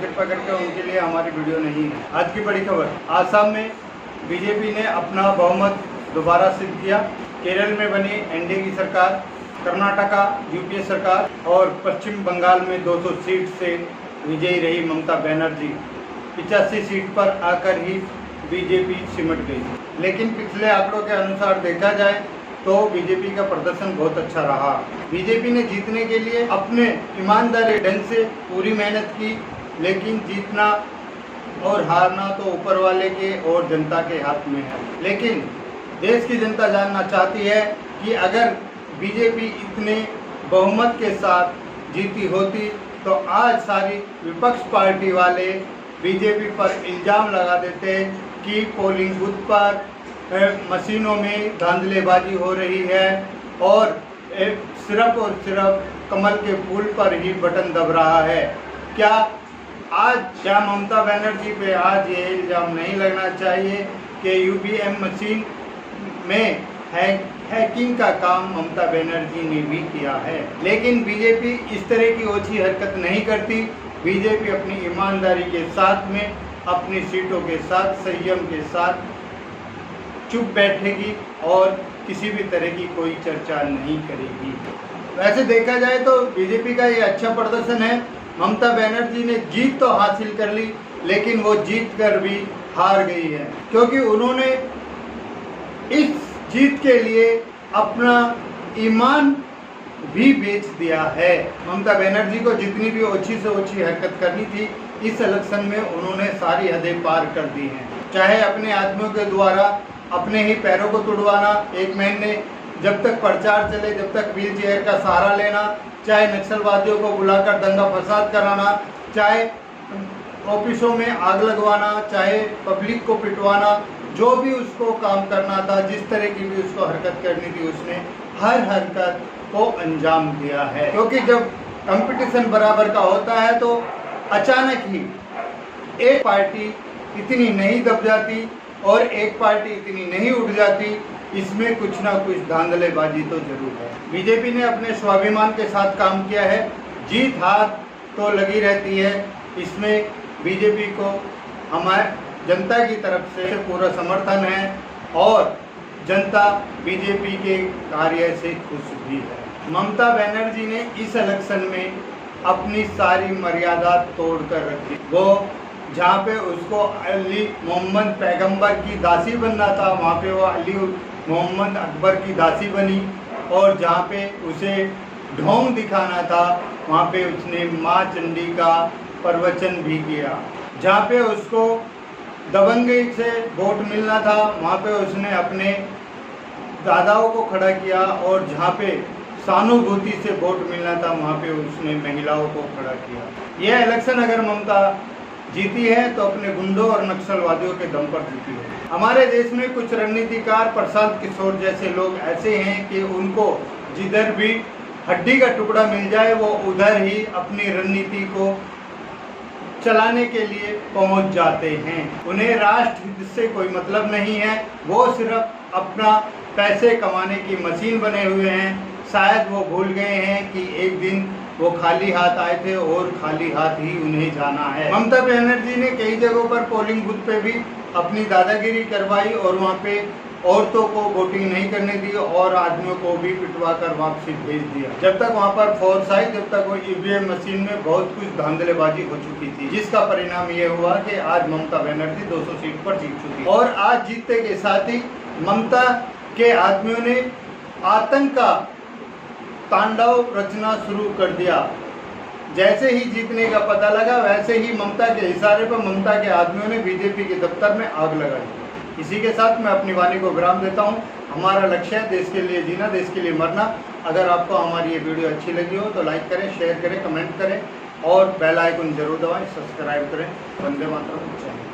कृपा करके उनके लिए हमारी वीडियो नहीं है। आज की बड़ी खबर, आसाम में बीजेपी ने अपना बहुमत दोबारा सिद्ध किया। केरल में बनी एनडीए की सरकार, कर्नाटका यूपीए सरकार और पश्चिम बंगाल में 200 सीट से विजयी रही ममता बनर्जी। 85 सीट पर आकर ही बीजेपी सिमट गई। लेकिन पिछले आंकड़ों के अनुसार देखा जाए तो बीजेपी का प्रदर्शन बहुत अच्छा रहा। बीजेपी ने जीतने के लिए अपने ईमानदारी ढंग से पूरी मेहनत की, लेकिन जीतना और हारना तो ऊपर वाले के और जनता के हाथ में है। लेकिन देश की जनता जानना चाहती है कि अगर बीजेपी इतने बहुमत के साथ जीती होती तो आज सारी विपक्ष पार्टी वाले बीजेपी पर इल्ज़ाम लगा देते कि पोलिंग बूथ पर मशीनों में धांधलेबाजी हो रही है और सिर्फ और सिर्फ कमल के फूल पर ही बटन दब रहा है। क्या ममता बनर्जी पे आज ये इल्ज़ाम नहीं लगना चाहिए कि ईवीएम मशीन में हैकिंग का काम ममता बनर्जी ने भी किया है? लेकिन बीजेपी इस तरह की ओछी हरकत नहीं करती। बीजेपी अपनी ईमानदारी के साथ में, अपनी सीटों के साथ, संयम के साथ चुप बैठेगी और किसी भी तरह की कोई चर्चा नहीं करेगी। वैसे देखा जाए तो बीजेपी का ये अच्छा प्रदर्शन है। ममता बनर्जी ने जीत तो हासिल कर ली, लेकिन वो जीत कर भी हार गई है, क्योंकि उन्होंने इस जीत के लिए अपना ईमान भी बेच दिया है। ममता बनर्जी को जितनी भी ओछी से ओछी हरकत करनी थी इस इलेक्शन में उन्होंने सारी हदें पार कर दी हैं। चाहे अपने आदमियों के द्वारा अपने ही पैरों को तुड़वाना, एक महीने जब तक प्रचार चले जब तक व्हील चेयर का सहारा लेना, चाहे नक्सलवादियों को बुलाकर दंगा फसाद कराना, चाहे ऑफिसों में आग लगवाना, चाहे पब्लिक को पिटवाना, जो भी उसको काम करना था, जिस तरह की भी उसको हरकत करनी थी, उसने हर हरकत को अंजाम दिया है। क्योंकि जब कंपटीशन बराबर का होता है तो अचानक ही एक पार्टी इतनी नहीं दब जाती और एक पार्टी इतनी नहीं उठ जाती। इसमें कुछ ना कुछ धांधलेबाजी तो जरूर है। बीजेपी ने अपने स्वाभिमान के साथ काम किया है। जीत हार तो लगी रहती है। इसमें बीजेपी को हमारे जनता की तरफ से पूरा समर्थन है और जनता बीजेपी के कार्य से खुश भी है। ममता बनर्जी ने इस इलेक्शन में अपनी सारी मर्यादा तोड़कर रखी। वो जहाँ पे उसको अली मोहम्मद पैगंबर की दासी बनना था, वहाँ पे वो अली मोहम्मद अकबर की दासी बनी, और जहाँ पे उसे ढोंग दिखाना था वहाँ पे उसने माँ चंडी का प्रवचन भी किया। जहाँ पे उसको दबंगई से वोट मिलना था वहाँ पे उसने अपने दादाओं को खड़ा किया, और जहाँ पे सहानुभूति से वोट मिलना था वहाँ पे उसने महिलाओं को खड़ा किया। यह इलेक्शन अगर ममता जीती है तो अपने गुंडों और नक्सलवादियों के दम पर जीती है। हमारे देश में कुछ रणनीतिकार, प्रशांत किशोर जैसे लोग ऐसे हैं कि उनको जिधर भी हड्डी का टुकड़ा मिल जाए वो उधर ही अपनी रणनीति को चलाने के लिए पहुंच जाते हैं। उन्हें राष्ट्र हित से कोई मतलब नहीं है। वो सिर्फ अपना पैसे कमाने की मशीन बने हुए हैं। शायद वो भूल गए हैं कि एक दिन वो खाली हाथ आए थे और खाली हाथ ही उन्हें जाना है। ममता बनर्जी ने कई जगहों पर पोलिंग बूथ पे भी अपनी दादागिरी करवाई और वहाँ पे औरतों को वोटिंग नहीं करने दी और आदमियों को भी पिटवा कर वापसी भेज दिया। जब तक वहाँ पर फोर्स आई, जब तक वो ईवीएम मशीन में बहुत कुछ धांधलेबाजी हो चुकी थी, जिसका परिणाम ये हुआ कि आज ममता बनर्जी 200 सीट पर जीत चुकी। और आज जीतने के साथ ही ममता के आदमियों ने आतंक का तांडव रचना शुरू कर दिया। जैसे ही जीतने का पता लगा वैसे ही ममता के इशारे पर ममता के आदमियों ने बीजेपी के दफ्तर में आग लगाई। इसी के साथ मैं अपनी वाणी को विराम देता हूं। हमारा लक्ष्य है देश के लिए जीना, देश के लिए मरना। अगर आपको हमारी ये वीडियो अच्छी लगी हो तो लाइक करें, शेयर करें, कमेंट करें और बेल आइकन जरूर दबाएं, सब्सक्राइब करें। वंदे मातरम।